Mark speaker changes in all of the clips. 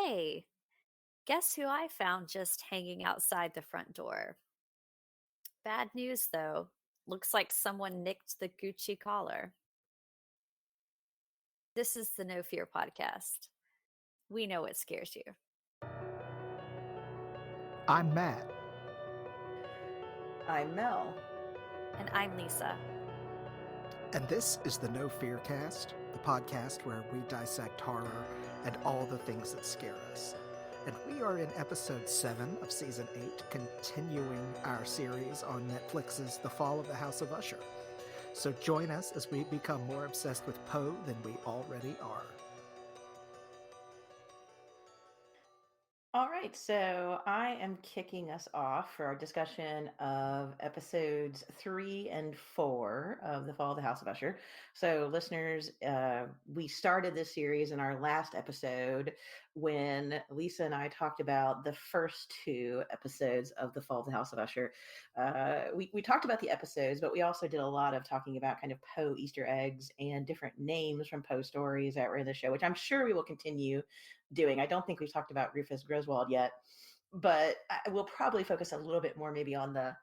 Speaker 1: Hey, guess who I found just hanging outside the front door? Bad news, though. Looks like someone nicked the Gucci collar. This is the No Fear podcast. We know what scares you.
Speaker 2: I'm Matt.
Speaker 3: I'm Mel.
Speaker 1: And I'm Lisa.
Speaker 2: And this is the No Fear Cast, the podcast where we dissect horror and all the things that scare us. And we are in episode 7 of season 8, continuing our series on Netflix's The Fall of the House of Usher. So join us as we become more obsessed with Poe than we already are.
Speaker 3: All right, so I am kicking us off for our discussion of episodes 3 and 4 of The Fall of the House of Usher. So, listeners, we started this series in our last episode when Lisa and I talked about the first 2 episodes of The Fall of the House of Usher. We talked about the episodes, but we also did a lot of talking about kind of Poe Easter eggs and different names from Poe stories that were in the show, which I'm sure we will continue doing. I don't think we've talked about Rufus Griswold yet, but we'll probably focus a little bit more maybe on the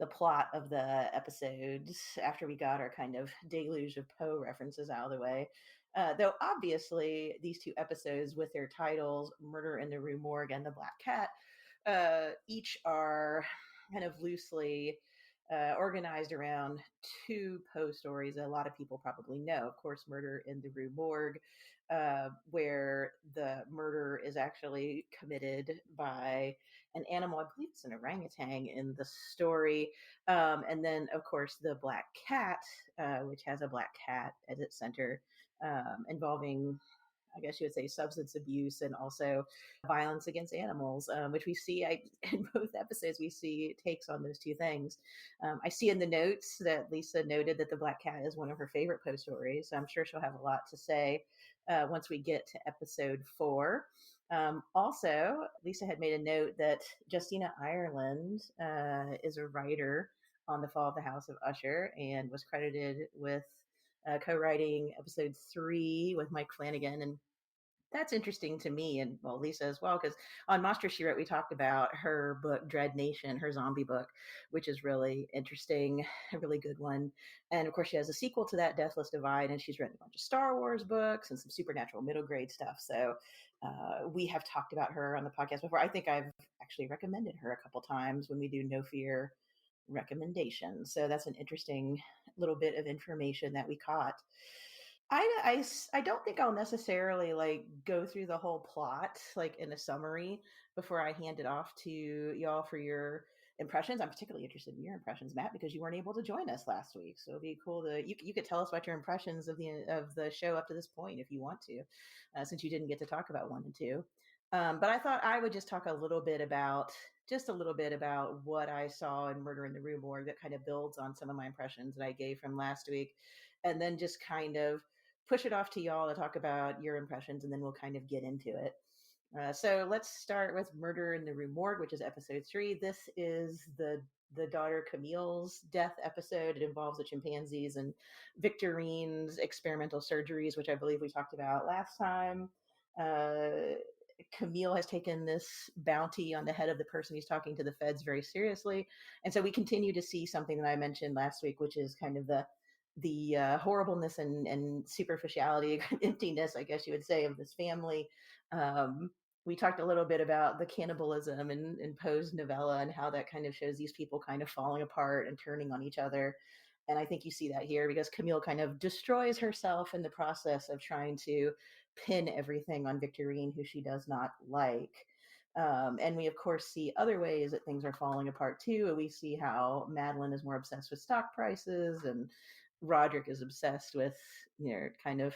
Speaker 3: plot of the episodes after we got our kind of deluge of Poe references out of the way. Though obviously these 2 episodes with their titles, Murder in the Rue Morgue and The Black Cat, each are kind of loosely organized around 2 Poe stories that a lot of people probably know. Of course, Murder in the Rue Morgue, where the murder is actually committed by an animal. I believe it's an orangutan in the story. And then, of course, The Black Cat, which has a black cat at its center, involving, I guess you would say, substance abuse and also violence against animals, which we see in both episodes. We see takes on those 2 things. I see in the notes that Lisa noted that The Black Cat is one of her favorite Poe stories. So I'm sure she'll have a lot to say once we get to episode 4. Also, Lisa had made a note that Justina Ireland is a writer on The Fall of the House of Usher and was credited with co-writing episode 3 with Mike Flanagan. And that's interesting to me, and well, Lisa as well, because on Monster She Wrote, we talked about her book Dread Nation, her zombie book, which is really interesting, a really good one. And of course, she has a sequel to that, Deathless Divide, and she's written a bunch of Star Wars books and some supernatural middle grade stuff. So we have talked about her on the podcast before. I think I've actually recommended her a couple times when we do No Fear recommendations. So that's an interesting little bit of information that we caught. I don't think I'll necessarily like go through the whole plot like in a summary before I hand it off to y'all for your impressions. I'm particularly interested in your impressions, Matt, because you weren't able to join us last week. So it'd be cool to you could tell us about your impressions of the show up to this point if you want to, since you didn't get to talk about 1 and 2. But I thought I would just talk a little bit about what I saw in Murder in the Rue Morgue that kind of builds on some of my impressions that I gave from last week, and then just kind of push it off to y'all to talk about your impressions, and then we'll kind of get into it. So let's start with Murder in the Rue Morgue, which is episode 3. This is the daughter Camille's death episode. It involves the chimpanzees and Victorine's experimental surgeries, which I believe we talked about last time. Camille has taken this bounty on the head of the person he's talking to the feds very seriously. And so we continue to see something that I mentioned last week, which is kind of the horribleness and superficiality, emptiness, I guess you would say, of this family. We talked a little bit about the cannibalism in Poe's novella and how that kind of shows these people kind of falling apart and turning on each other. And I think you see that here because Camille kind of destroys herself in the process of trying to pin everything on Victorine, who she does not like. And we, of course, see other ways that things are falling apart, too. We see how Madeline is more obsessed with stock prices and Roderick is obsessed with, kind of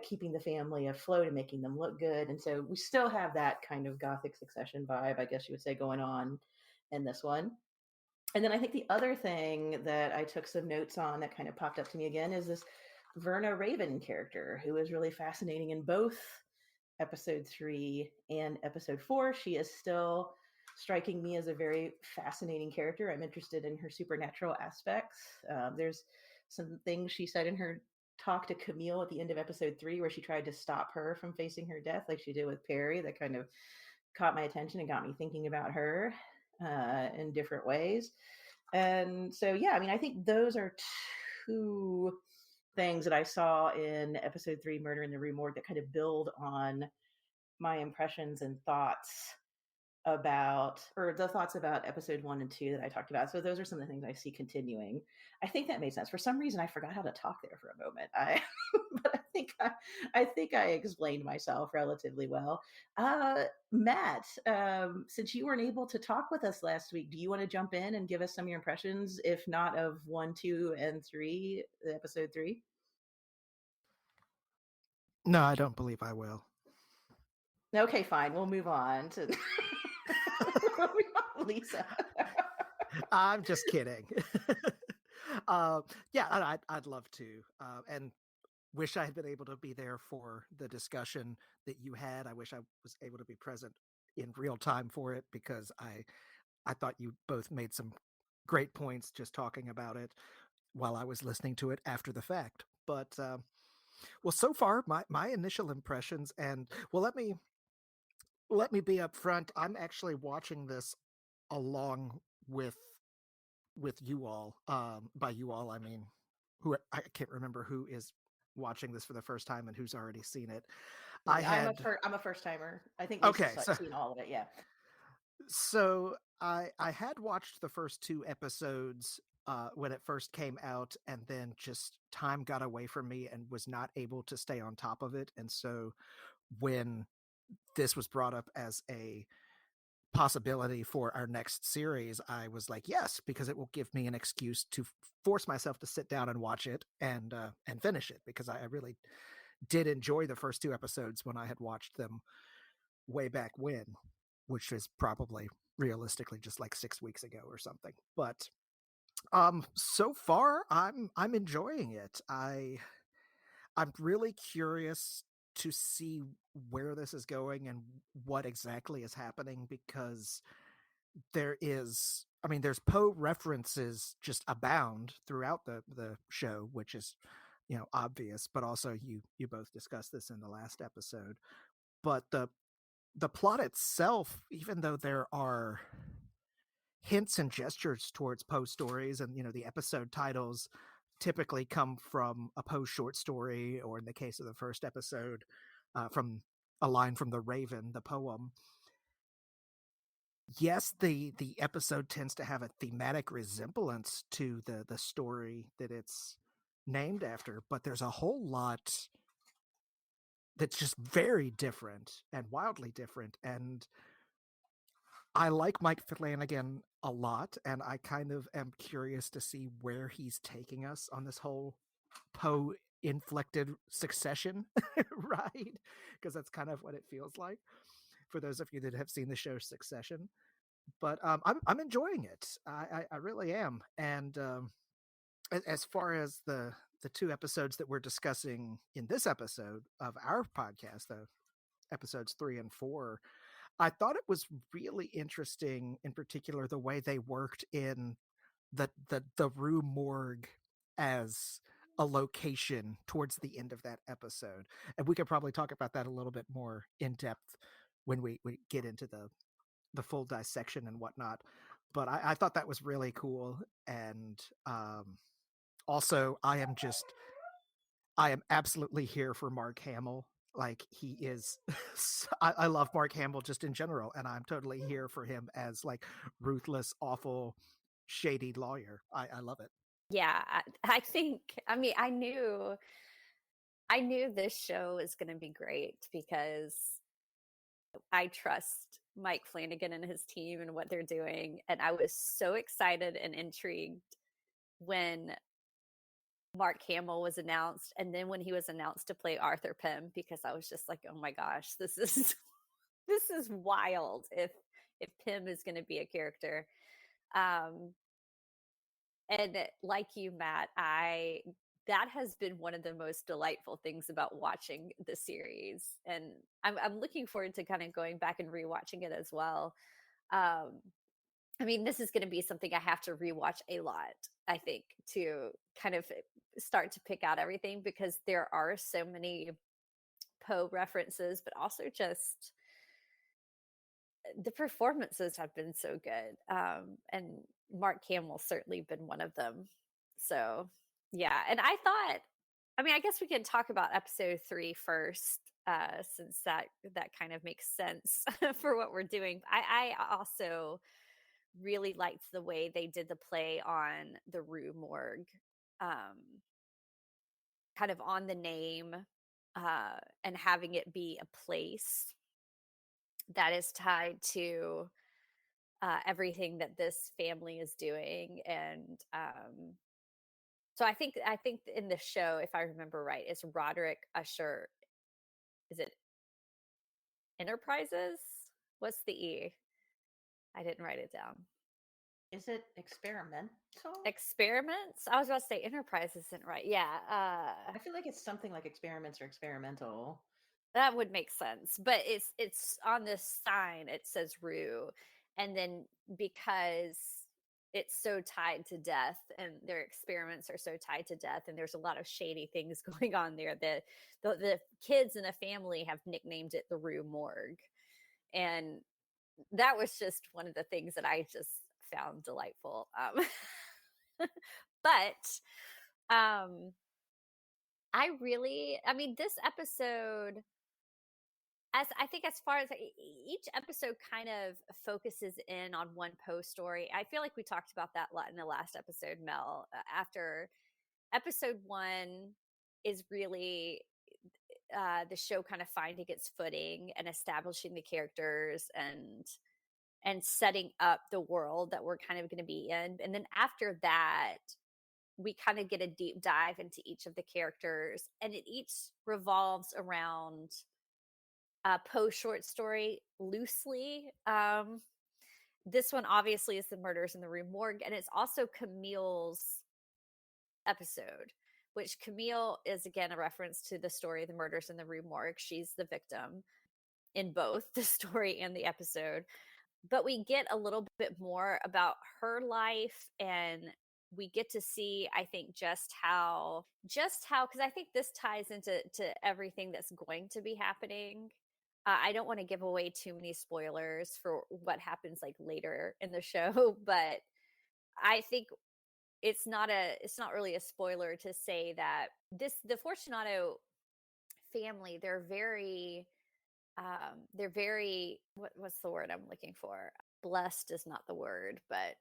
Speaker 3: keeping the family afloat and making them look good. And so we still have that kind of Gothic Succession vibe, I guess you would say, going on in this one. And then I think the other thing that I took some notes on that kind of popped up to me again is this Verna Raven character, who is really fascinating in both episode 3 and episode 4. She is still striking me as a very fascinating character. I'm interested in her supernatural aspects. There's some things she said in her talk to Camille at the end of episode 3, where she tried to stop her from facing her death, like she did with Perry. That kind of caught my attention and got me thinking about her in different ways. And so, yeah, I mean, I think those are two things that I saw in episode 3, Murder in the Rue Morgue, that kind of build on my impressions and thoughts about, or the thoughts about episode 1 and 2 that I talked about. So those are some of the things I see continuing. I think that made sense. For some reason, I forgot how to talk there for a moment. But I think I explained myself relatively well. Matt, since you weren't able to talk with us last week, do you want to jump in and give us some of your impressions, if not of 1, 2, and 3, episode 3?
Speaker 2: No, I don't believe I will.
Speaker 3: Okay, fine. We'll move on to we'll move on, Lisa.
Speaker 2: I'm just kidding. Yeah, I'd love to, and wish I had been able to be there for the discussion that you had. I wish I was able to be present in real time for it, because I thought you both made some great points just talking about it while I was listening to it after the fact. But well, so far my initial impressions, and well, let me be upfront. I'm actually watching this along with you all. By you all, I mean who, I can't remember who is watching this for the first time and who's already seen it. I had
Speaker 3: I'm a first timer. I think Lisa's
Speaker 2: okay, so
Speaker 3: seen all of it. Yeah.
Speaker 2: I had watched the first 2 episodes when it first came out, and then just time got away from me and was not able to stay on top of it. And so when this was brought up as a possibility for our next series, I was like, yes, because it will give me an excuse to force myself to sit down and watch it and finish it, because I really did enjoy the first 2 episodes when I had watched them way back when, which is probably realistically just like 6 weeks ago or something. But so far I'm enjoying it. I'm really curious to see where this is going and what exactly is happening, because there's Poe references just abound throughout the show, which is, obvious, but also you both discussed this in the last episode. But the plot itself, even though there are hints and gestures towards Poe stories, and the episode titles typically come from a Poe short story, or in the case of the first episode, from a line from the Raven, the poem. Yes, the episode tends to have a thematic resemblance to the story that it's named after, but there's a whole lot that's just very different and wildly different. And I like Mike Flanagan a lot, and I kind of am curious to see where he's taking us on this whole Poe inflected succession, right? Because that's kind of what it feels like for those of you that have seen the show Succession. But I'm enjoying it. I really am. And as far as the 2 episodes that we're discussing in this episode of our podcast, the episodes 3 and 4, I thought it was really interesting, in particular, the way they worked in the Rue Morgue as a location towards the end of that episode. And we could probably talk about that a little bit more in depth when we get into the full dissection and whatnot. But I thought that was really cool. And also, I am absolutely here for Mark Hamill. Like, he is, I love Mark Hamill just in general, and I'm totally here for him as like ruthless, awful, shady lawyer. I love it.
Speaker 1: Yeah, I think, I mean, I knew this show is going to be great because I trust Mike Flanagan and his team and what they're doing. And I was so excited and intrigued when Mark Hamill was announced, and then when he was announced to play Arthur Pym, because I was just like, oh my gosh, this is this is wild if Pym is going to be a character. Um, and like you, Matt, I that has been one of the most delightful things about watching the series, and I'm looking forward to kind of going back and rewatching it as well. Um, I mean, this is gonna be something I have to rewatch a lot, I think, to kind of start to pick out everything because there are so many Poe references, but also just the performances have been so good. And Mark Hamill's certainly been one of them. So, yeah. And I thought, I mean, I guess we can talk about episode 3 first, since that kind of makes sense for what we're doing. I also really liked the way they did the play on the Rue Morgue, um, kind of on the name, and having it be a place that is tied to everything that this family is doing. And so I think in the show, if I remember right, it's Roderick Usher. Is it Enterprises? What's the E? I didn't write it down.
Speaker 3: Is it experimental?
Speaker 1: Experiments? I was about to say Enterprise isn't right. Yeah,
Speaker 3: I feel like it's something like experiments or experimental.
Speaker 1: that would make sense. But it's on this sign. It says Rue, and then because it's so tied to death, and their experiments are so tied to death, and there's a lot of shady things going on there. The kids in the family have nicknamed it the Rue Morgue, and that was just one of the things that I just found delightful. But I mean, this episode, as I think, as far as each episode kind of focuses in on one Poe story. I feel like we talked about that a lot in the last episode, Mel. After episode 1 is really the show kind of finding its footing and establishing the characters and setting up the world that we're kind of going to be in. And then after that, we kind of get a deep dive into each of the characters, and it each revolves around Poe short story loosely. This one obviously is the Murders in the Rue Morgue, and it's also Camille's episode, which Camille is again a reference to the story, The Murders in the Rue Morgue. She's the victim in both the story and the episode. But we get a little bit more about her life, and we get to see, I think, just how because I think this ties into everything that's going to be happening. I don't want to give away too many spoilers for what happens like later in the show, but I think it's not really a spoiler to say that the Fortunato family, they're very what's the word I'm looking for? Blessed is not the word, but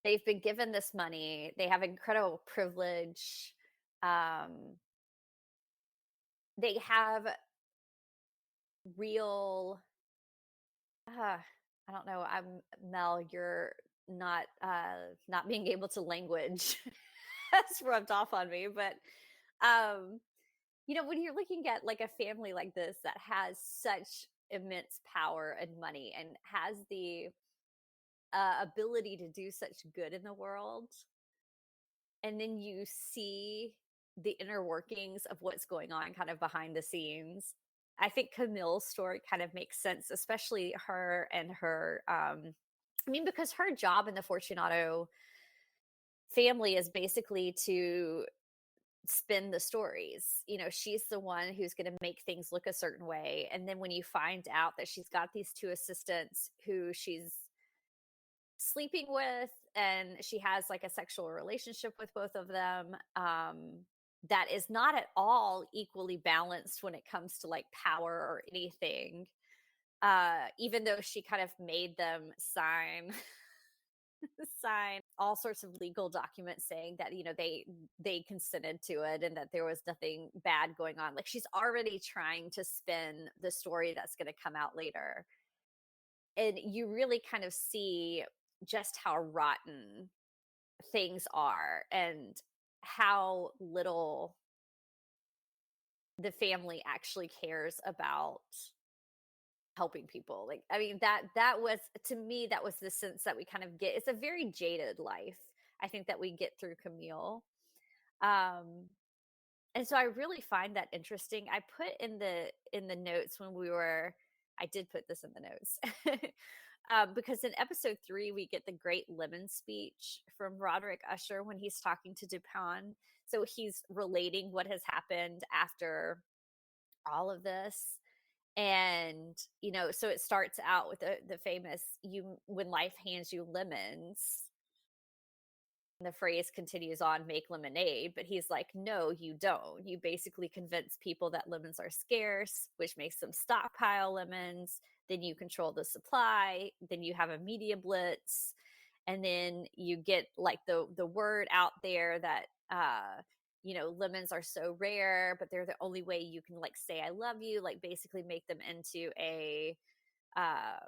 Speaker 1: they've been given this money. They have incredible privilege. Um, they have real. I don't know. I'm Mel. You're not being able to language has rubbed off on me, but um, when you're looking at like a family like this that has such immense power and money and has the ability to do such good in the world, and then you see the inner workings of what's going on kind of behind the scenes. I think Camille's story kind of makes sense, especially her and her I mean, because her job in the Fortunato family is basically to spin the stories. She's the one who's going to make things look a certain way. And then when you find out that she's got these two assistants who she's sleeping with, and she has like a sexual relationship with both of them, that is not at all equally balanced when it comes to like power or anything. Even though she kind of made them sign all sorts of legal documents saying that they consented to it and that there was nothing bad going on. Like, she's already trying to spin the story that's going to come out later, and you really kind of see just how rotten things are and how little the family actually cares about helping people. Like, I mean, that was, to me, that was the sense that we kind of get. It's a very jaded life, I think, that we get through Camille. um and so I really find that interesting. I put in the notes when we were I did put this in the notes. Because in episode 3, we get the great lemon speech from Roderick Usher when he's talking to Dupin. So he's relating what has happened after all of this. And, so it starts out with the famous, you when life hands you lemons, the phrase continues on, make lemonade, but he's like, no, you don't. You basically convince people that lemons are scarce, which makes them stockpile lemons. Then you control the supply. Then you have a media blitz. And then you get like the word out there that, lemons are so rare, but they're the only way you can like say, I love you, like basically make them into uh,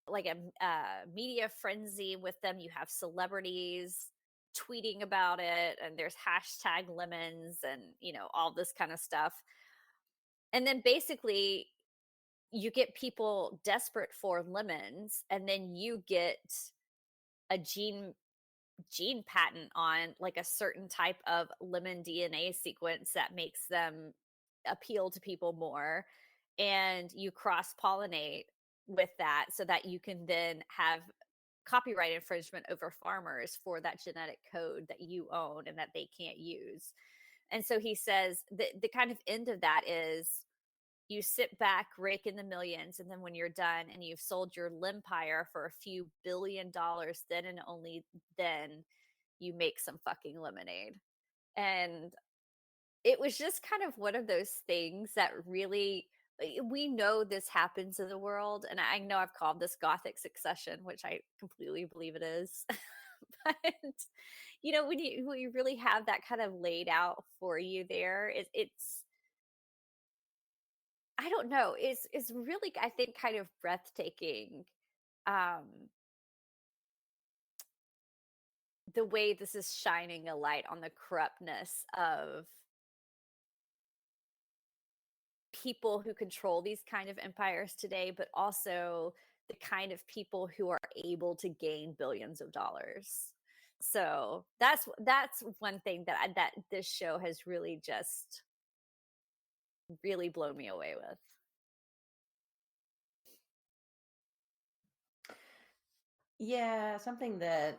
Speaker 1: a media frenzy with them. You have celebrities tweeting about it, and there's hashtag lemons and, all this kind of stuff. And then basically, you get people desperate for lemons, and then you get a gene patent on like a certain type of lemon DNA sequence that makes them appeal to people more, and you cross pollinate with that so that you can then have copyright infringement over farmers for that genetic code that you own and that they can't use. And so he says the kind of end of that is you sit back, rake in the millions, and then when you're done and you've sold your empire for a few $billion, then and only then you make some fucking lemonade. And it was just kind of one of those things that really, we know this happens in the world, and I know I've called this gothic succession, which I completely believe it is. But when you really have that kind of laid out for you there, it's I don't know, it's really, I think, kind of breathtaking, um the way this is shining a light on the corruptness of people who control these kind of empires today, but also the kind of people who are able to gain billions of dollars. So that's one thing that this show has really just really blown me away with.
Speaker 3: Yeah, something that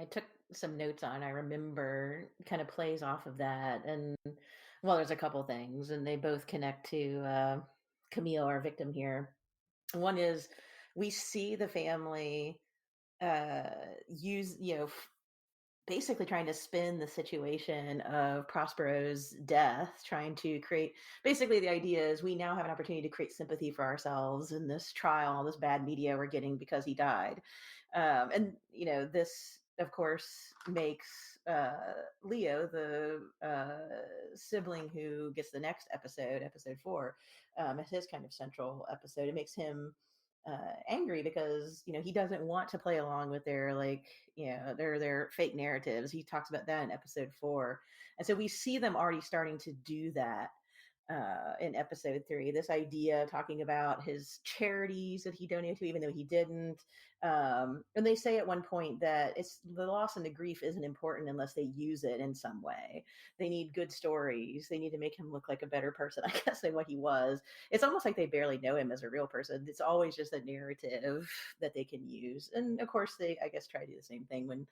Speaker 3: I took some notes on. I remember kind of plays off of that, and well, there's a couple things, and they both connect to Camille, our victim here. One is we see the family uh, use, basically trying to spin the situation of Prospero's death, trying to create basically the idea is we now have an opportunity to create sympathy for ourselves in this trial, all this bad media we're getting because he died. And, this, of course, makes Leo, the sibling who gets the next episode, episode 4, as his kind of central episode. It makes him angry because he doesn't want to play along with their their fake narratives. He talks about that in episode 4, and so we see them already starting to do that in episode 3. This idea talking about his charities that he donated to, even though he didn't. And they say at one point that it's the loss and the grief isn't important unless they use it in some way. They need good stories. They need to make him look like a better person, I guess, than what he was. It's almost like they barely know him as a real person. It's always just a narrative that they can use. And of course, they, I guess, try to do the same thing when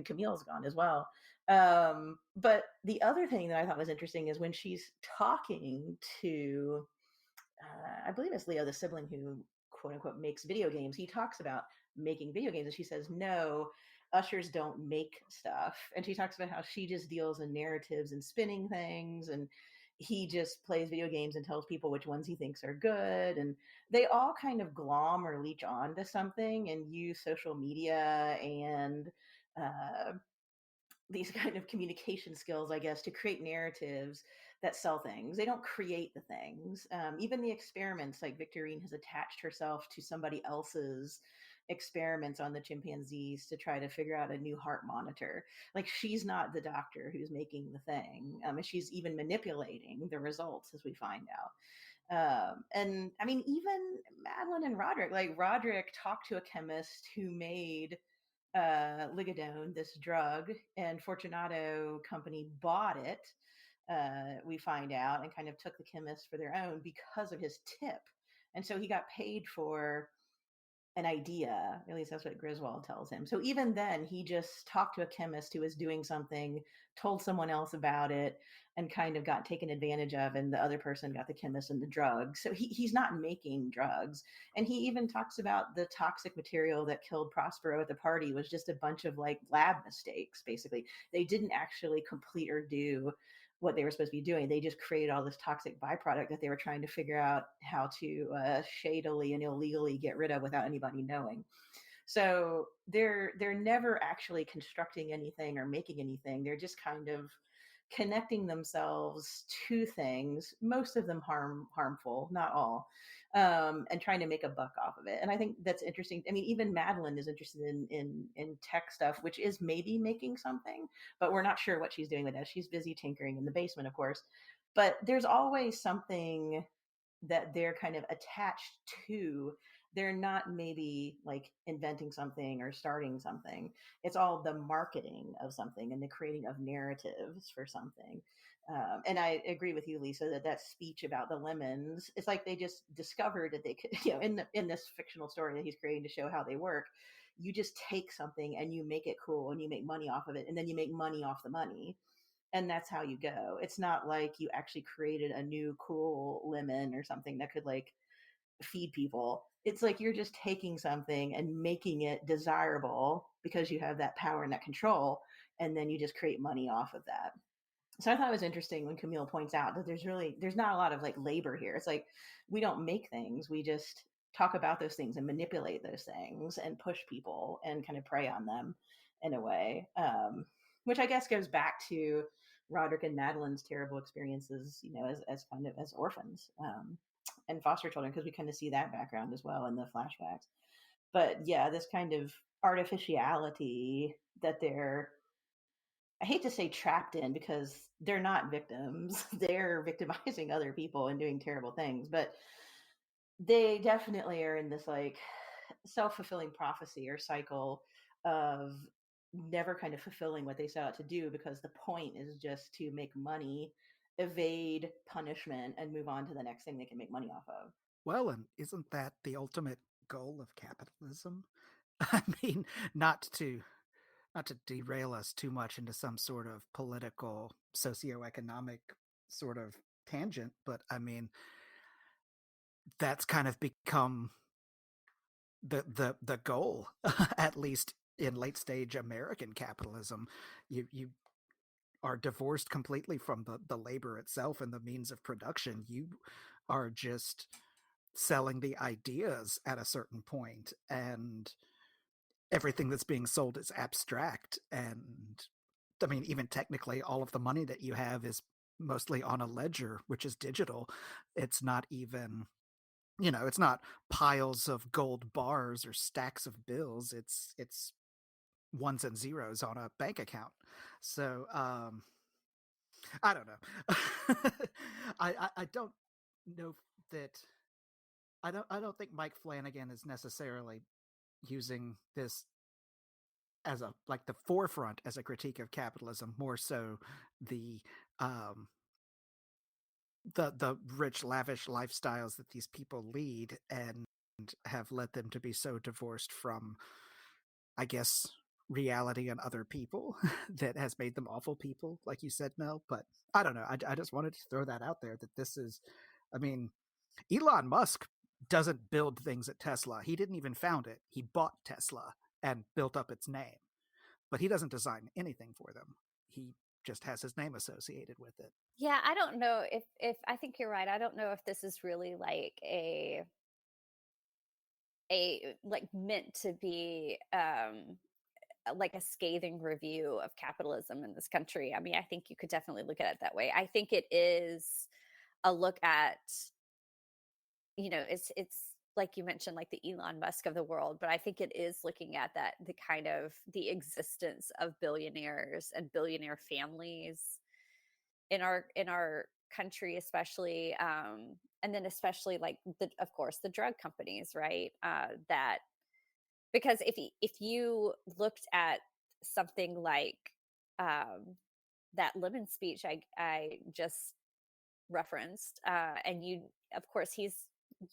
Speaker 3: Camille's gone as well. But the other thing that I thought was interesting is when she's talking to, I believe it's Leo, the sibling who quote unquote makes video games. He talks about making video games, and she says, "No, ushers don't make stuff." And she talks about how she just deals in narratives and spinning things, and he just plays video games and tells people which ones he thinks are good. And they all kind of glom or leech on to something and use social media and uh, these kind of communication skills, I guess, to create narratives that sell things. They don't create the things. Even the experiments, like Victorine has attached herself to somebody else's experiments on the chimpanzees to try to figure out a new heart monitor. Like she's not the doctor who's making the thing. She's even manipulating the results, as we find out. And I mean, even Madeline and Roderick, like Roderick talked to a chemist who made ligodone, this drug, and Fortunato company bought it. We find out, and kind of took the chemist for their own because of his tip. And so he got paid for an idea. At least that's what Griswold tells him. So even then, he just talked to a chemist who was doing something, told someone else about it, and kind of got taken advantage of. And the other person got the chemist and the drug. So he's not making drugs. And he even talks about the toxic material that killed Prospero at the party was just a bunch of like lab mistakes, basically. They didn't actually complete or do what they were supposed to be doing. They just created all this toxic byproduct that they were trying to figure out how to shadily and illegally get rid of without anybody knowing. So they're never actually constructing anything or making anything. They're just kind of connecting themselves to things, most of them harmful, not all, and trying to make a buck off of it. And I think that's interesting. I mean, even Madeline is interested in tech stuff, which is maybe making something, but we're not sure what she's doing with that. She's busy tinkering in the basement, of course. But there's always something that they're kind of attached to. They're not maybe like inventing something or starting something. It's all the marketing of something and the creating of narratives for something. And I agree with you, Lisa, that speech about the lemons, it's like they just discovered that they could, in this fictional story that he's creating to show how they work, you just take something and you make it cool and you make money off of it, and then you make money off the money, and that's how you go. It's not like you actually created a new cool lemon or something that could like feed people. It's like you're just taking something and making it desirable because you have that power and that control, and then you just create money off of that. So I thought it was interesting when Camille points out that there's not a lot of like labor here. It's like we don't make things, we just talk about those things and manipulate those things and push people and kind of prey on them in a way, which I guess goes back to Roderick and Madeline's terrible experiences, as kind of as orphans, and foster children, because we kind of see that background as well in the flashbacks. But yeah, this kind of artificiality that they're, I hate to say trapped in, because they're not victims. They're victimizing other people and doing terrible things, but they definitely are in this like self-fulfilling prophecy or cycle of never kind of fulfilling what they set out to do, because the point is just to make money, evade punishment, and move on to the next thing they can make money off of.
Speaker 2: Well, and isn't that the ultimate goal of capitalism? I mean, not to not to derail us too much into some sort of political, socioeconomic sort of tangent, but I mean, that's kind of become the goal, at least in late stage American capitalism. You are divorced completely from the labor itself and the means of production. You are just selling the ideas at a certain point, and everything that's being sold is abstract. And I mean, even technically, all of the money that you have is mostly on a ledger, which is digital. It's not even, it's not piles of gold bars or stacks of bills. It's ones and zeros on a bank account. So I don't know. I don't know that I don't think Mike Flanagan is necessarily using this as a like the forefront as a critique of capitalism, more so the um the rich lavish lifestyles that these people lead and have led them to be so divorced from, I guess, reality and other people that has made them awful people, like you said, Mel. But I don't know. I just wanted to throw that out there that this is, I mean, Elon Musk doesn't build things at Tesla. He didn't even found it. He bought Tesla and built up its name, but he doesn't design anything for them. He just has his name associated with it.
Speaker 1: Yeah, I don't know if I think you're right. I don't know if this is really like a like meant to be like a scathing review of capitalism in this country. I mean, I think you could definitely look at it that way. I think it is a look at, it's like you mentioned, like the Elon Musk of the world, but I think it is looking at that the kind of the existence of billionaires and billionaire families in our country, especially, and then especially like of course the drug companies, right? That because if you looked at something like that lemon speech I just referenced, and you, of course, he's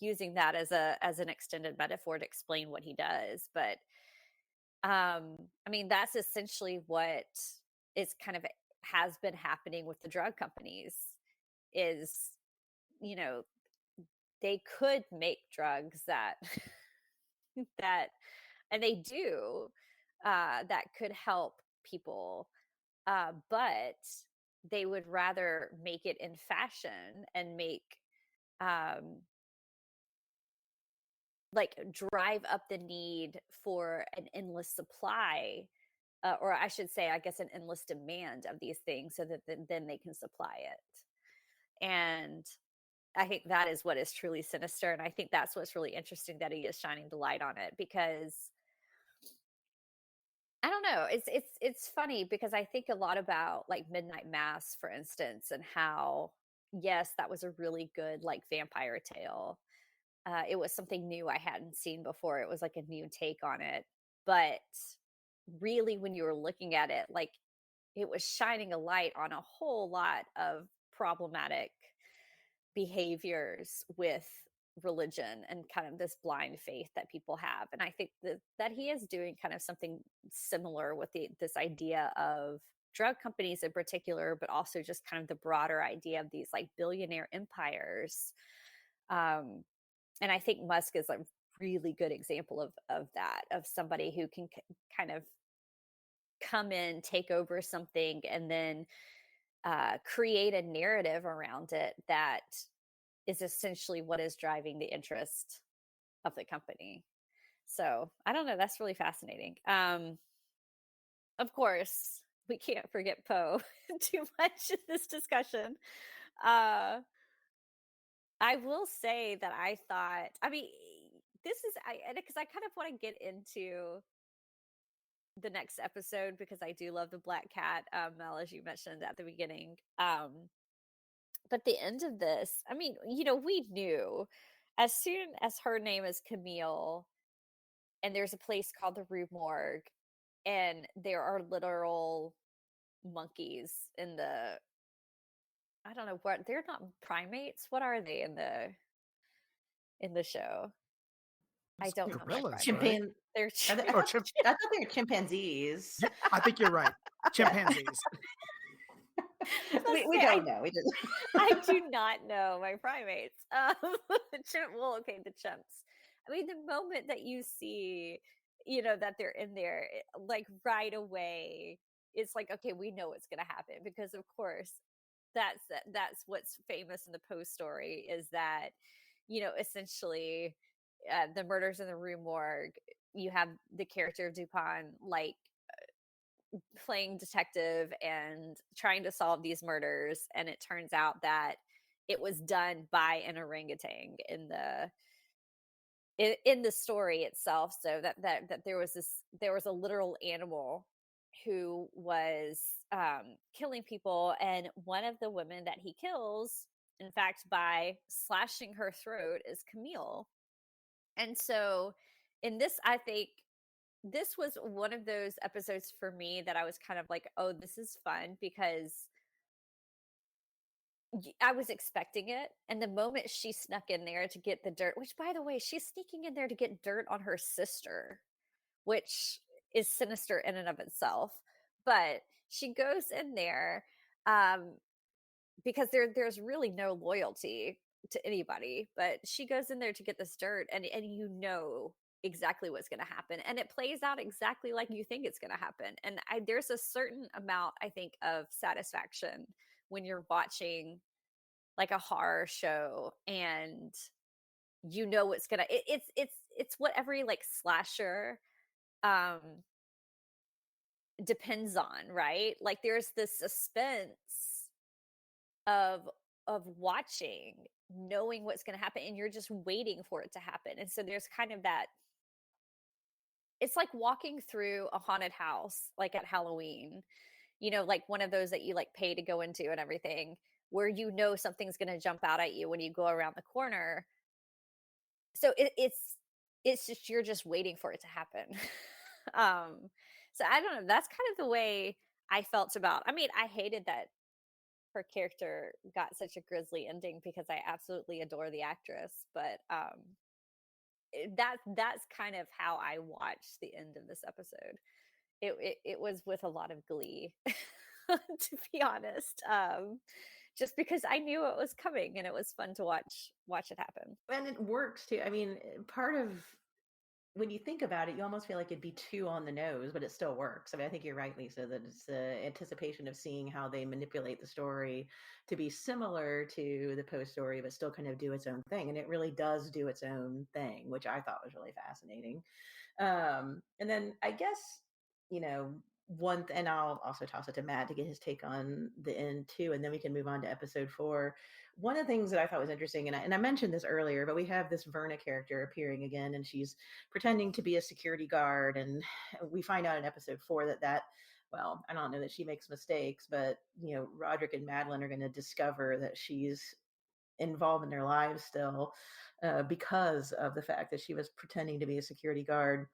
Speaker 1: using that as an extended metaphor to explain what he does. But I mean, that's essentially what is kind of has been happening with the drug companies is, you know, they could make drugs that that and they do that could help people, but they would rather make it in fashion and make um like drive up the need for an endless supply, or I should say, I guess, an endless demand of these things so that then they can supply it. And I think that is what is truly sinister. And I think that's what's really interesting that he is shining the light on it because I don't know. It's funny because I think a lot about like Midnight Mass, for instance, and how yes, that was a really good like vampire tale. It was something new I hadn't seen before. It was like a new take on it. But really, when you were looking at it, like it was shining a light on a whole lot of problematic behaviors with religion and kind of this blind faith that people have. And I think that he is doing kind of something similar with this idea of drug companies in particular, but also just kind of the broader idea of these like billionaire empires. And I think Musk is a really good example of that, of somebody who can kind of come in, take over something, and then create a narrative around it that is essentially what is driving the interest of the company. So I don't know. That's really fascinating. Of course, we can't forget Poe too much in this discussion. Uh, I will say that I thought, I mean, this is, because I kind of want to get into the next episode because I do love the Black Cat, Mel, as you mentioned at the beginning. But the end of this, I mean, we knew as soon as her name is Camille, and there's a place called the Rue Morgue, and there are literal monkeys in the, I don't know what, they're not primates. What are they in the show? I
Speaker 2: It's
Speaker 1: don't know my
Speaker 2: gorillas,
Speaker 1: primates.
Speaker 2: right?
Speaker 3: Chimpan
Speaker 1: They're
Speaker 3: I
Speaker 2: Oh,
Speaker 3: thought I thought they were chimpanzees.
Speaker 2: yeah, I think you're right. Chimpanzees.
Speaker 1: let's
Speaker 3: We
Speaker 1: say
Speaker 3: don't know. We just
Speaker 1: I do not know my primates. Well, okay, the chimps. I mean, the moment that you see, that they're in there, like right away, it's like, okay, we know what's going to happen because, of course, that's what's famous in the Post story is that, essentially, the murders in the Rue Morgue. You have the character of Dupin, like playing detective and trying to solve these murders, and it turns out that it was done by an orangutan in the story itself. So that there was a literal animal who was killing people, and one of the women that he kills, in fact, by slashing her throat, is Camille. And so in this, I think this was one of those episodes for me that I was kind of like, "Oh, this is fun," because I was expecting it. And the moment she snuck in there to get the dirt, which by the way, she's sneaking in there to get dirt on her sister, which is sinister in and of itself. But she goes in there um, because there's really no loyalty to anybody, but she goes in there to get this dirt, and exactly what's going to happen, and it plays out exactly like you think it's going to happen. And there's a certain amount, I think, of satisfaction when you're watching like a horror show and what's gonna it's what every like slasher um depends on, right? Like there's this suspense of watching, knowing what's going to happen, and you're just waiting for it to happen. And so there's kind of that, it's like walking through a haunted house like at Halloween, like one of those that you like pay to go into and everything, where something's going to jump out at you when you go around the corner. So it's just, you're just waiting for it to happen. um so I don't know, that's kind of the way I felt about, I mean, I hated that her character got such a grisly ending because I absolutely adore the actress, but that's kind of how I watched the end of this episode. It was with a lot of glee, to be honest. Just because I knew it was coming and it was fun to watch it happen.
Speaker 3: And it works too. I mean, part of when you think about it, you almost feel like it'd be too on the nose, but it still works. I mean, I think you're right, Lisa, that it's the anticipation of seeing how they manipulate the story to be similar to the Poe story, but still kind of do its own thing. And it really does do its own thing, which I thought was really fascinating. And then I guess, you know, and I'll also toss it to Matt to get his take on the end too, and then we can move on to episode 4. One of the things that I thought was interesting, and I mentioned this earlier, but we have this Verna character appearing again, and she's pretending to be a security guard, and we find out in episode 4 well, I don't know that she makes mistakes, but Roderick and Madeline are going to discover that she's involved in their lives still, because of the fact that she was pretending to be a security guard.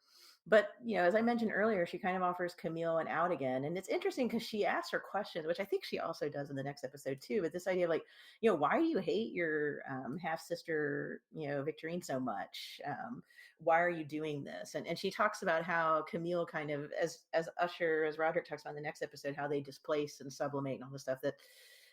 Speaker 3: But as I mentioned earlier, she kind of offers Camille an out again, and it's interesting because she asks her questions, which I think she also does in the next episode too. But this idea of, like, why do you hate your half sister, Victorine, so much? Why are you doing this? And she talks about how Camille kind of, as Usher, as Roderick talks about in the next episode, how they displace and sublimate and all the stuff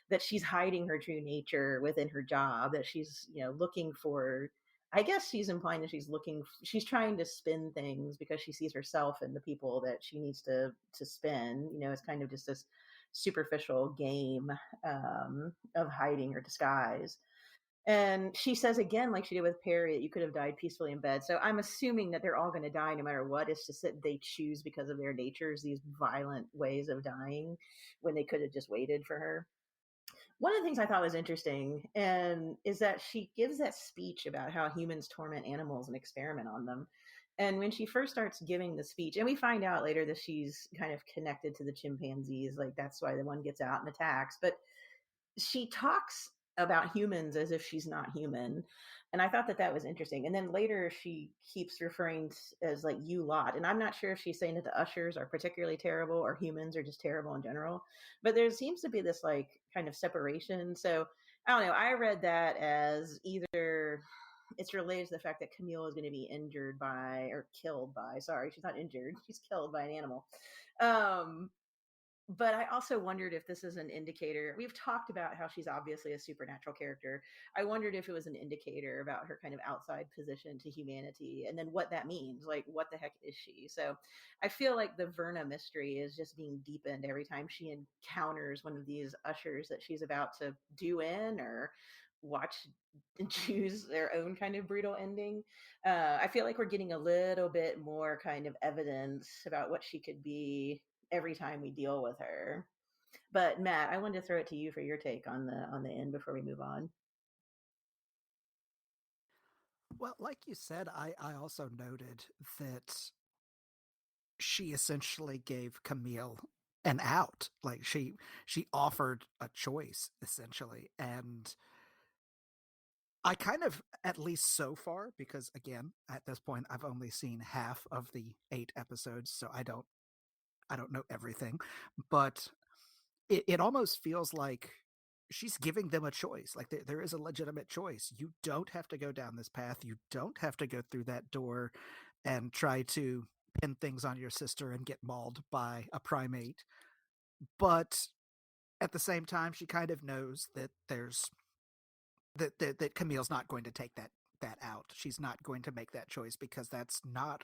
Speaker 3: that she's hiding her true nature within her job, that she's looking for. I guess she's implying that she's trying to spin things because she sees herself and the people that she needs to spin. It's kind of just this superficial game, of hiding or disguise. And she says again, like she did with Perry, that you could have died peacefully in bed. So I'm assuming that they're all going to die no matter what. It's just that they choose, because of their natures, these violent ways of dying when they could have just waited for her. One of the things I thought was interesting and is that she gives that speech about how humans torment animals and experiment on them. And when she first starts giving the speech, and we find out later that she's kind of connected to the chimpanzees, like that's why the one gets out and attacks. But she talks about humans as if she's not human. And I thought that was interesting. And then later she keeps referring as like you lot. And I'm not sure if she's saying that the ushers are particularly terrible or humans are just terrible in general. But there seems to be this like kind of separation. So I don't know. I read that as either it's related to the fact that Camille is going to be injured by, or killed by, sorry, she's not injured, she's killed by an animal. But I also wondered if this is an indicator. We've talked about how she's obviously a supernatural character. I wondered if it was an indicator about her kind of outside position to humanity, and then what that means. Like, what the heck is she? So I feel like the Verna mystery is just being deepened every time she encounters one of these ushers that she's about to do in or watch and choose their own kind of brutal ending. I feel like we're getting a little bit more kind of evidence about what she could be every time we deal with her. But Matt, I wanted to throw it to you for your take on the end before we move on.
Speaker 2: Well, like you said, I also noted that she essentially gave Camille an out. Like she offered a choice essentially. And I kind of, at least so far, because again, at this point I've only seen half of the 8 episodes, so I don't know everything, but it almost feels like she's giving them a choice. Like there is a legitimate choice. You don't have to go down this path. You don't have to go through that door and try to pin things on your sister and get mauled by a primate. But at the same time, she kind of knows that that Camille's not going to take that out. She's not going to make that choice because that's not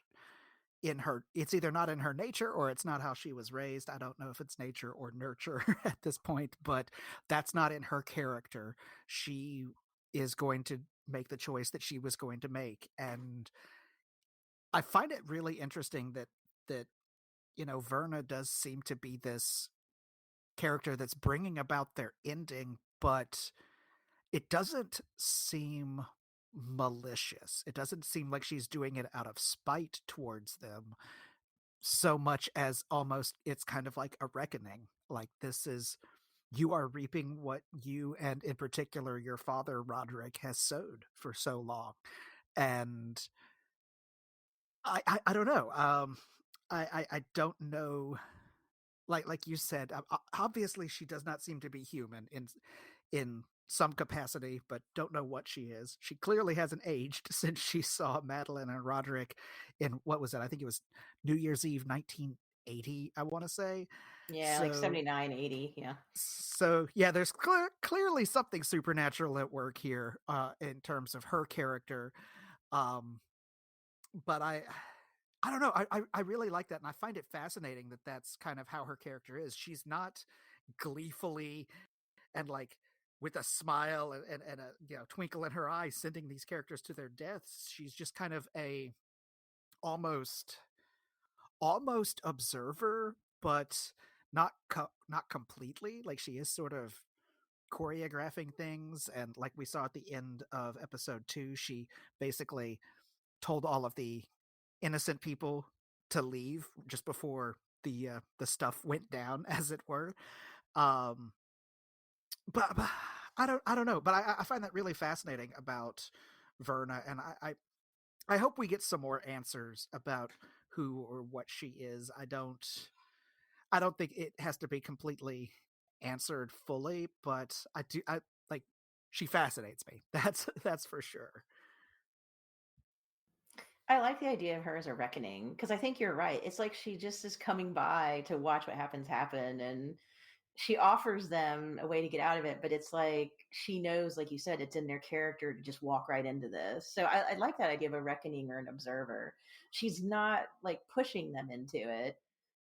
Speaker 2: in her. It's either not in her nature or it's not how she was raised. I don't know if it's nature or nurture at this point, but that's not in her character. She is going to make the choice that she was going to make. And I find it really interesting that Verna does seem to be this character that's bringing about their ending, but it doesn't seem malicious. It doesn't seem like she's doing it out of spite towards them so much as almost it's kind of like a reckoning. Like, this is, you are reaping what you, and in particular your father Roderick, has sowed for so long. And I don't know. I don't know like you said, obviously she does not seem to be human in some capacity, but don't know what she is. She clearly hasn't aged since she saw Madeline and Roderick in, what was it? I think it was New Year's Eve 1980, I want to say.
Speaker 3: Yeah, like
Speaker 2: So
Speaker 3: 79, 80. Yeah.
Speaker 2: so yeah, there's clearly something supernatural at work here in terms of her character. Um, but I don't know. I really like that, and I find it fascinating that that's kind of how her character is. She's not gleefully and like with a smile and a twinkle in her eye sending these characters to their deaths. She's just kind of a almost observer, but not completely. Like she is sort of choreographing things, and like we saw at the end of episode 2, she basically told all of the innocent people to leave just before the stuff went down, as it were. Um, but I don't know. But I find that really fascinating about Verna, and I hope we get some more answers about who or what she is. I don't think it has to be completely answered fully, but I like she fascinates me. That's for sure.
Speaker 3: I like the idea of her as a reckoning because I think you're right. It's like she just is coming by to watch what happen, and she offers them a way to get out of it, but it's like she knows, like you said, it's in their character to just walk right into this. So I like that idea of a reckoning or an observer. She's not like pushing them into it.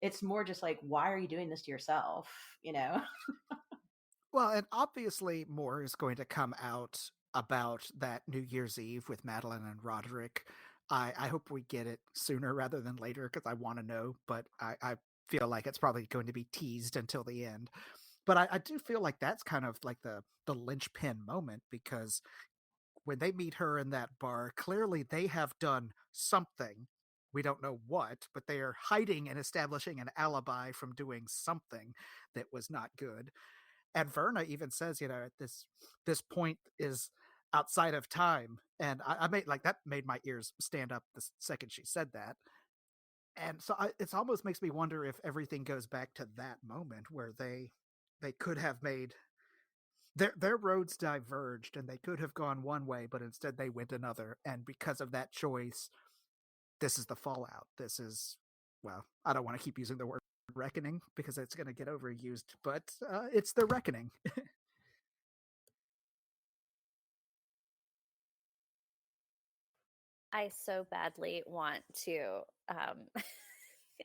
Speaker 3: It's more just like, why are you doing this to yourself? You know?
Speaker 2: Well, and obviously more is going to come out about that New Year's Eve with Madeline and Roderick. I hope we get it sooner rather than later because I want to know, but I feel like it's probably going to be teased until the end. But I do feel like that's kind of like the linchpin moment, because when they meet her in that bar, clearly they have done something. We don't know what, but they are hiding and establishing an alibi from doing something that was not good. And Verna even says, at this point is outside of time. And I made like that made my ears stand up the second she said that. And so it almost makes me wonder if everything goes back to that moment where they could have made their roads diverged, and they could have gone one way, but instead they went another. And because of that choice, this is the fallout. This is, well, I don't want to keep using the word reckoning because it's going to get overused, but it's the reckoning.
Speaker 1: I so badly want to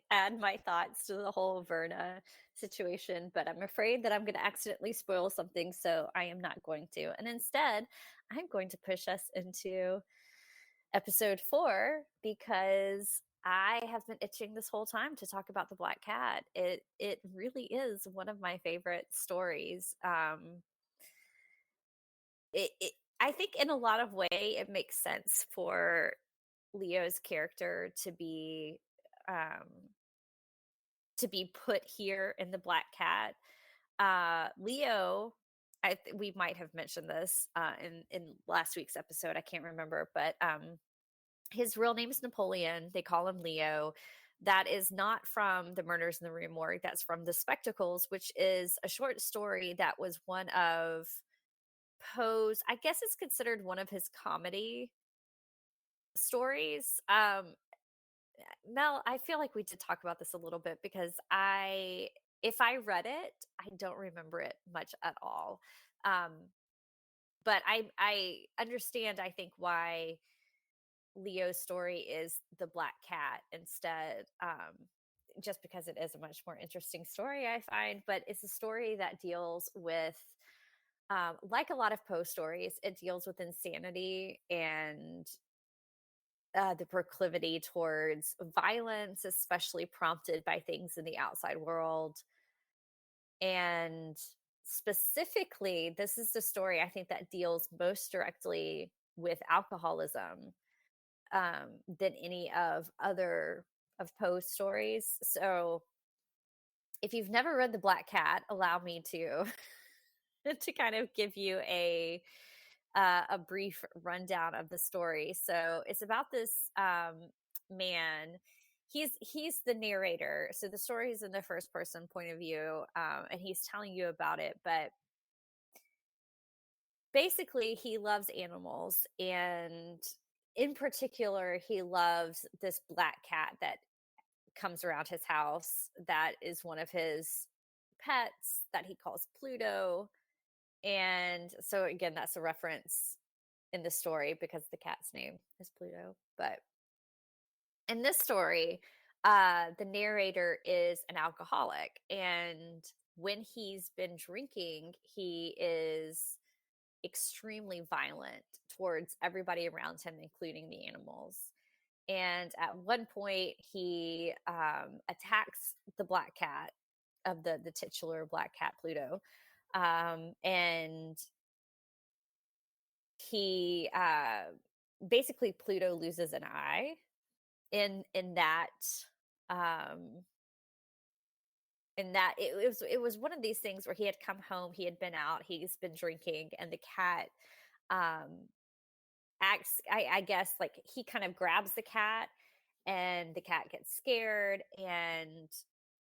Speaker 1: add my thoughts to the whole Verna situation, but I'm afraid that I'm going to accidentally spoil something, so I am not going to. And instead, I'm going to push us into episode 4 because I have been itching this whole time to talk about the Black Cat. It really is one of my favorite stories. It I think in a lot of way it makes sense for Leo's character um to be put here in the Black Cat. Leo, we might have mentioned this in last week's episode. I can't remember, but his real name is Napoleon. They call him Leo. That is not from the Murders in the Rue Morgue. That's from The Spectacles, which is a short story that was one of Poe's. I guess it's considered one of his comedy stories. Mel, I feel like we did talk about this a little bit because if I read it, I don't remember it much at all. Um, but I understand, I think, why Leo's story is the Black Cat instead, just because it is a much more interesting story, I find. But it's a story that deals with, like a lot of Poe stories, it deals with insanity and the proclivity towards violence, especially prompted by things in the outside world. And specifically, this is the story I think that deals most directly with alcoholism than any of other of Poe's stories. So, if you've never read The Black Cat, allow me to to kind of give you a brief rundown of the story. So, it's about this man. he's the narrator, so the story is in the first person point of view, and he's telling you about it. But basically, he loves animals, and in particular, he loves this black cat that comes around his house. That is one of his pets that he calls Pluto. And so again, that's a reference in the story because the cat's name is Pluto. But in this story, the narrator is an alcoholic, and when he's been drinking, he is extremely violent towards everybody around him, including the animals. And at one point, he attacks the black cat of the titular black cat Pluto, and he basically Pluto loses an eye in that um it was one of these things where he had come home, he had been out, he's been drinking, and the cat um acts, I guess, like he kind of grabs the cat, and the cat gets scared and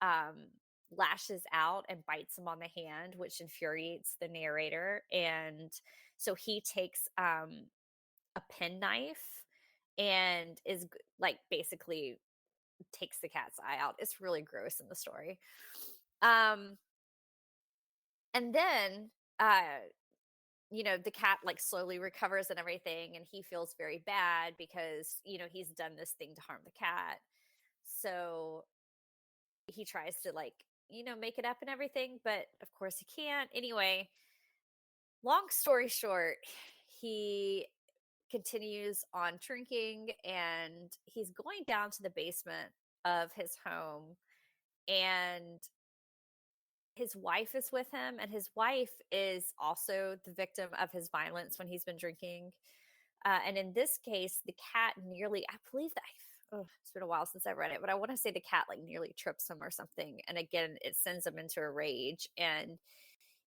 Speaker 1: um lashes out and bites him on the hand, which infuriates the narrator. And so he takes a penknife and like basically takes the cat's eye out. It's really gross in the story. Um, and then, the cat like slowly recovers and everything, and he feels very bad because, he's done this thing to harm the cat. So he tries to like, make it up and everything, but of course he can't. Anyway, long story short, he continues on drinking, and he's going down to the basement of his home, and his wife is with him, and his wife is also the victim of his violence when he's been drinking. And in this case, the cat nearly, I believe that, oh, it's been a while since I read it, but I want to say the cat like nearly trips him or something. And again, it sends him into a rage. And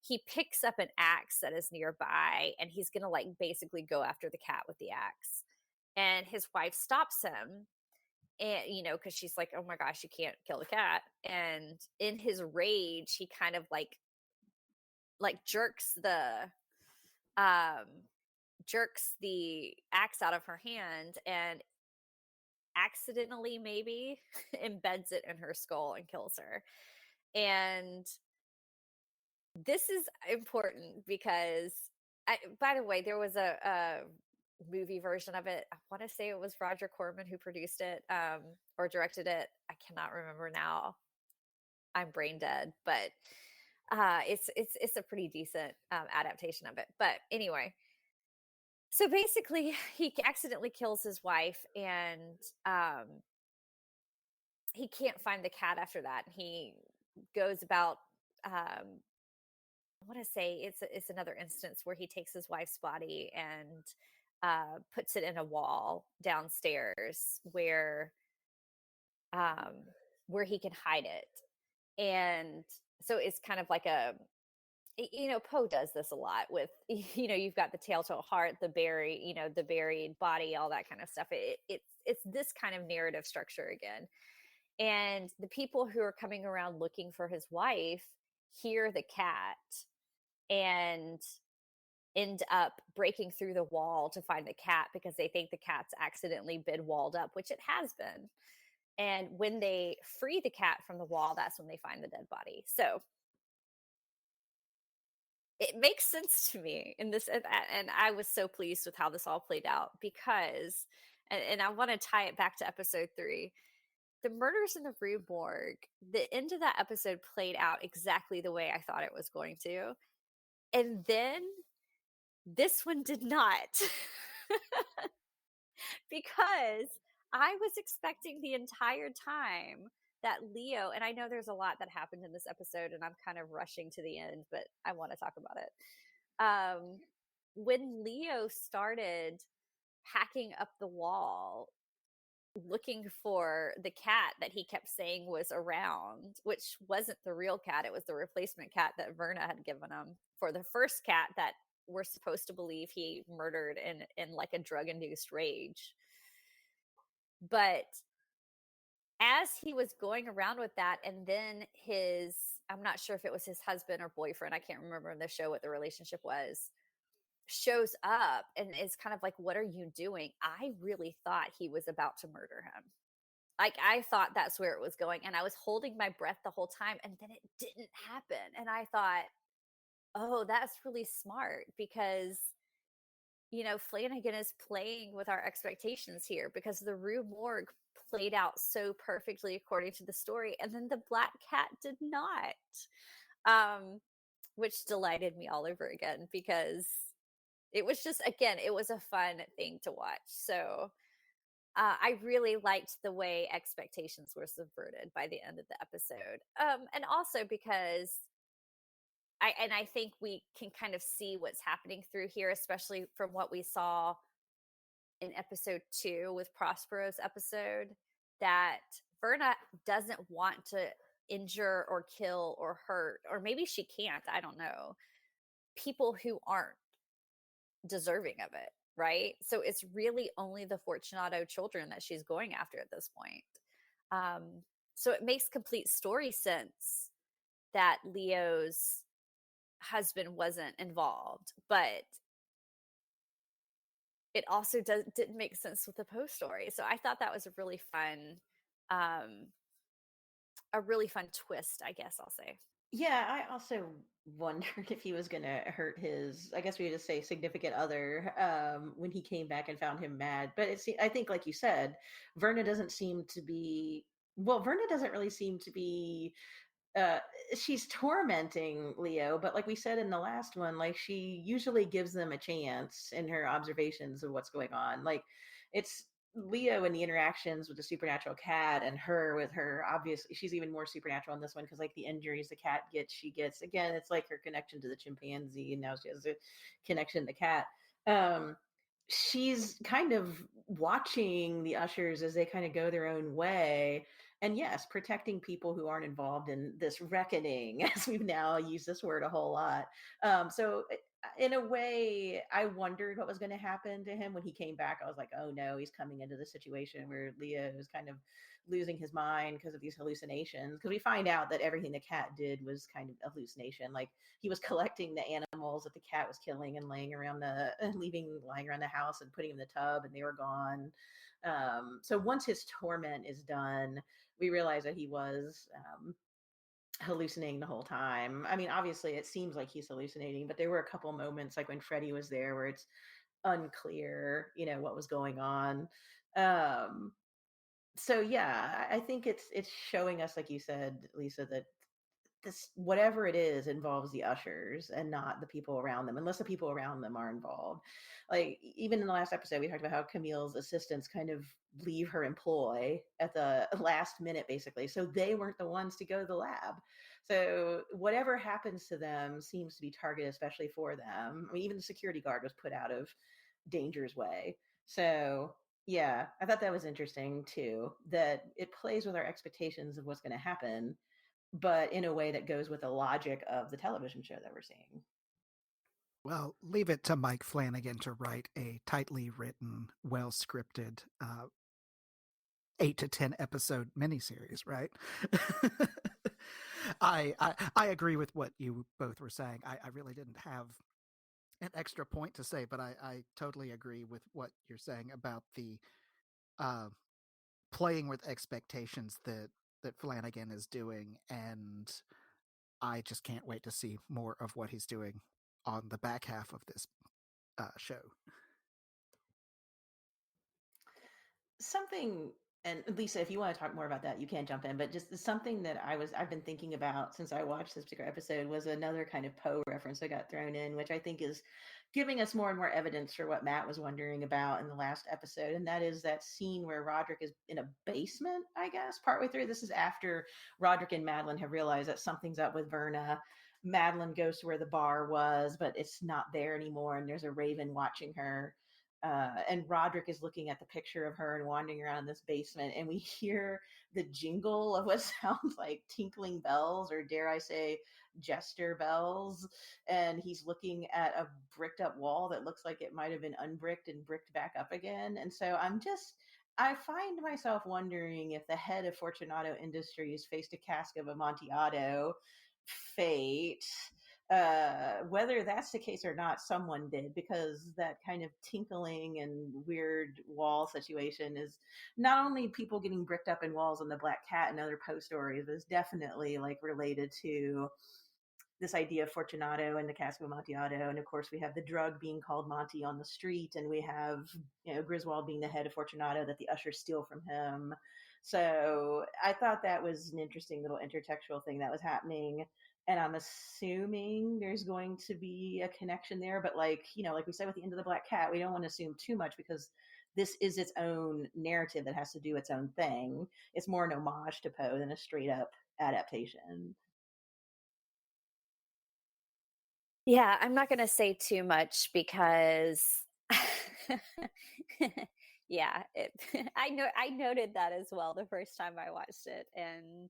Speaker 1: he picks up an axe that is nearby, and he's going to like basically go after the cat with the axe. And his wife stops him, and because she's like, oh my gosh, you can't kill the cat. And in his rage, he kind of like um jerks the axe out of her hand and accidentally maybe embeds it in her skull and kills her. And this is important because by the way, there was a movie version of it. I want to say it was Roger Corman who produced it, or directed it. I cannot remember now. I'm brain dead, but it's a pretty decent adaptation of it. But anyway, so basically, he accidentally kills his wife, and he can't find the cat after that. He goes about. I want to say it's another instance where he takes his wife's body and puts it in a wall downstairs um, where he can hide it. And so it's kind of like Poe does this a lot with, you've got the telltale heart, the buried body, all that kind of stuff. It's this kind of narrative structure again. And the people who are coming around looking for his wife hear the cat and end up breaking through the wall to find the cat because they think the cat's accidentally been walled up, which it has been. And when they free the cat from the wall, that's when they find the dead body. So it makes sense to me in this, and I was so pleased with how this all played out because, and I want to tie it back to episode 3, the murders in the Rue Morgue. The end of that episode played out exactly the way I thought it was going to, and then this one did not. Because I was expecting the entire time that Leo, and I know there's a lot that happened in this episode, and I'm kind of rushing to the end, but I want to talk about it. When Leo started hacking up the wall looking for the cat that he kept saying was around, which wasn't the real cat, it was the replacement cat that Verna had given him for the first cat that we're supposed to believe he murdered in like a drug induced rage. But as he was going around with that, and then his, I'm not sure if it was his husband or boyfriend, I can't remember in the show what the relationship was, shows up and is kind of like, "What are you doing?" I really thought he was about to murder him. Like, I thought that's where it was going, and I was holding my breath the whole time, and then it didn't happen, and I thought, "Oh, that's really smart," because, Flanagan is playing with our expectations here because the Rue Morgue played out so perfectly according to the story, and then the black cat did not, um, which delighted me all over again because it was just, again, it was a fun thing to watch. So I really liked the way expectations were subverted by the end of the episode, and also because I think we can kind of see what's happening through here, especially from what we saw in episode 2 with Prospero's episode, that Verna doesn't want to injure or kill or hurt, or maybe she can't, I don't know, people who aren't deserving of it, right? So it's really only the Fortunato children that she's going after at this point. Um, so it makes complete story sense that Leo's husband wasn't involved, but it also didn't make sense with the Poe story. So I thought that was um, a really fun twist, I guess I'll say.
Speaker 3: Yeah, I also wondered if he was going to hurt his, I guess we would just say significant other, when he came back and found him mad. But I think, like you said, Verna doesn't seem to be, well, Verna doesn't really seem to be uh she's tormenting Leo, but like we said in the last one, like she usually gives them a chance in her observations of what's going on. Like it's Leo and the interactions with the supernatural cat, and her with her, obviously she's even more supernatural in this one because like the injuries the cat gets, she gets again. It's like her connection to the chimpanzee, and now she has a connection to the cat. um she's kind of watching the ushers as they kind of go their own way, and yes, protecting people who aren't involved in this reckoning, as we've now used this word a whole lot. So in a way, I wondered what was going to happen to him when he came back. I was like, oh no, he's coming into the situation where Leah is kind of losing his mind because of these hallucinations. Because we find out that everything the cat did was kind of a hallucination. Like he was collecting the animals that the cat was killing and laying around lying around the house and putting them in the tub, and they were gone. So once his torment is done, we realize that he was hallucinating the whole time. I mean, obviously, it seems like he's hallucinating, but there were a couple moments, like when Freddie was there, where it's unclear, what was going on. Um, so yeah, I think it's showing us, like you said, Lisa, that this, whatever it is, involves the ushers and not the people around them, unless the people around them are involved. Like even in the last episode, we talked about how Camille's assistants kind of leave her employ at the last minute, basically, so they weren't the ones to go to the lab. So whatever happens to them seems to be targeted especially for them. I mean, even the security guard was put out of danger's way. So yeah, I thought that was interesting too, that it plays with our expectations of what's going to happen, but in a way that goes with the logic of the television show that we're seeing.
Speaker 2: Well, leave it to Mike Flanagan to write a tightly written, well scripted 8 to 10 episode miniseries, right? I agree with what you both were saying. I really didn't have an extra point to say, but I totally agree with what you're saying about the uh, playing with expectations that Flanagan is doing, and I just can't wait to see more of what he's doing on the back half of this show.
Speaker 3: Something, and Lisa, if you want to talk more about that, you can jump in, but just something that I've been thinking about since I watched this particular episode was another kind of Poe reference that got thrown in, which I think is giving us more and more evidence for what Matt was wondering about in the last episode. And that is that scene where Roderick is in a basement, I guess, partway through. This is after Roderick and Madeline have realized that something's up with Verna. Madeline goes to where the bar was, but it's not there anymore, and there's a raven watching her. And Roderick is looking at the picture of her and wandering around in this basement, and we hear the jingle of what sounds like tinkling bells, or dare I say, jester bells. And he's looking at a bricked up wall that looks like it might have been unbricked and bricked back up again. And so I find myself wondering if the head of Fortunato Industries faced a cask of Amontillado fate. Whether that's the case or not, someone did, because that kind of tinkling and weird wall situation is not only people getting bricked up in walls on the Black Cat and other Poe stories, but it's definitely like related to this idea of Fortunato and the cask of Amontillado. And of course, we have the drug being called Monty on the street, and we have, Griswold being the head of Fortunato that the ushers steal from him. So I thought that was an interesting little intertextual thing that was happening. And I'm assuming there's going to be a connection there. But like we said with the end of the Black Cat, we don't want to assume too much because this is its own narrative that has to do its own thing. It's more an homage to Poe than a straight up adaptation.
Speaker 1: Yeah, I'm not going to say too much because yeah, I noted that as well the first time I watched it, and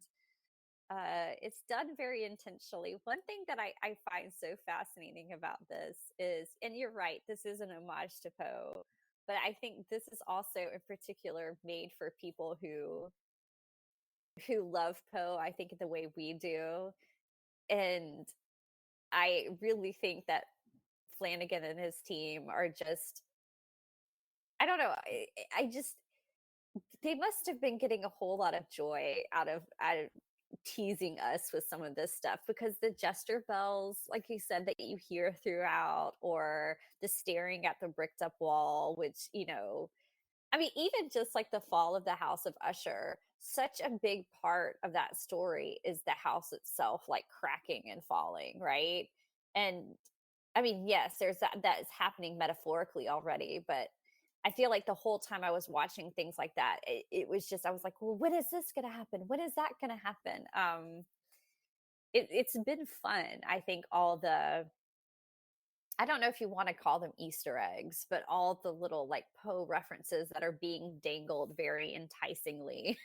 Speaker 1: it's done very intentionally. One thing that I find so fascinating about this is, and you're right, this is an homage to Poe, but I think this is also in particular made for people who love Poe, I think the way we do. And I really think that Flanagan and his team are just, I don't know, I just, they must have been getting a whole lot of joy out of teasing us with some of this stuff, because the jester bells, like you said, that you hear throughout, or the staring at the bricked up wall, which, I mean, even just like the fall of the House of Usher, such a big part of that story is the house itself, like cracking and falling, right? And I mean, yes, there's that is happening metaphorically already, but I feel like the whole time I was watching things like that, it was just, I was like, well, when is this going to happen? When is that going to happen? It's been fun. I think all the, I don't know if you want to call them Easter eggs, but all the little like Poe references that are being dangled very enticingly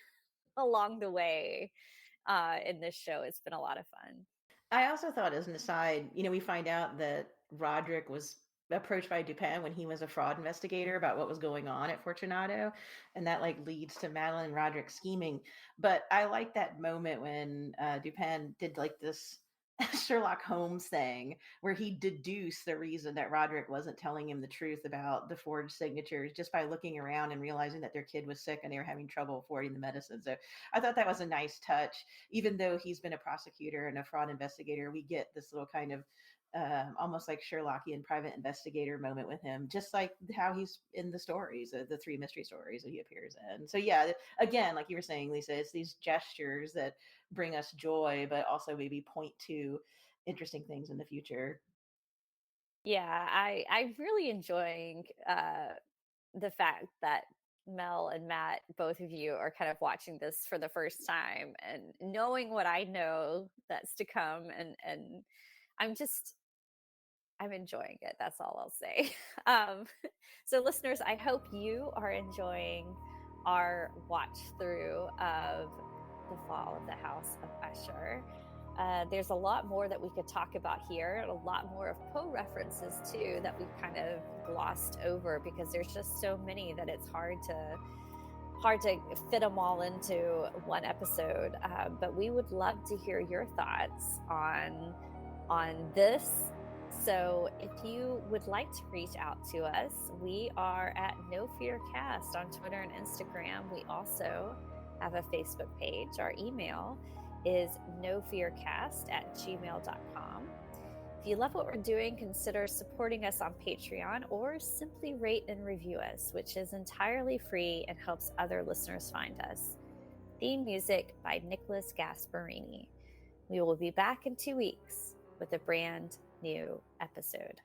Speaker 1: along the way in this show. It's been a lot of fun.
Speaker 3: I also thought, as an aside, we find out that Roderick was approached by Dupin when he was a fraud investigator about what was going on at Fortunato, and that like leads to Madeline and Roderick scheming. But I like that moment when Dupin did like this Sherlock Holmes thing where he deduced the reason that Roderick wasn't telling him the truth about the forged signatures just by looking around and realizing that their kid was sick and they were having trouble affording the medicine. So I thought that was a nice touch. Even though he's been a prosecutor and a fraud investigator, we get this little kind of almost like Sherlockian private investigator moment with him, just like how he's in the stories, the three mystery stories that he appears in. So yeah, again, like you were saying, Lisa, it's these gestures that bring us joy, but also maybe point to interesting things in the future.
Speaker 1: Yeah, I'm really enjoying the fact that Mel and Matt, both of you, are kind of watching this for the first time and knowing what I know that's to come, and I'm just, I'm enjoying it. That's all I'll say. Um, so, listeners, I hope you are enjoying our watch through of the fall of the House of Usher. There's a lot more that we could talk about here, and a lot more of Poe references too that we've kind of glossed over because there's just so many that it's hard to fit them all into one episode. But we would love to hear your thoughts on this. So if you would like to reach out to us, we are at No Fear Cast on Twitter and Instagram. We also have a Facebook page. Our email is nofearcast@gmail.com. If you love what we're doing, consider supporting us on Patreon or simply rate and review us, which is entirely free and helps other listeners find us. Theme music by Nicholas Gasparini. We will be back in 2 weeks with a brand new episode.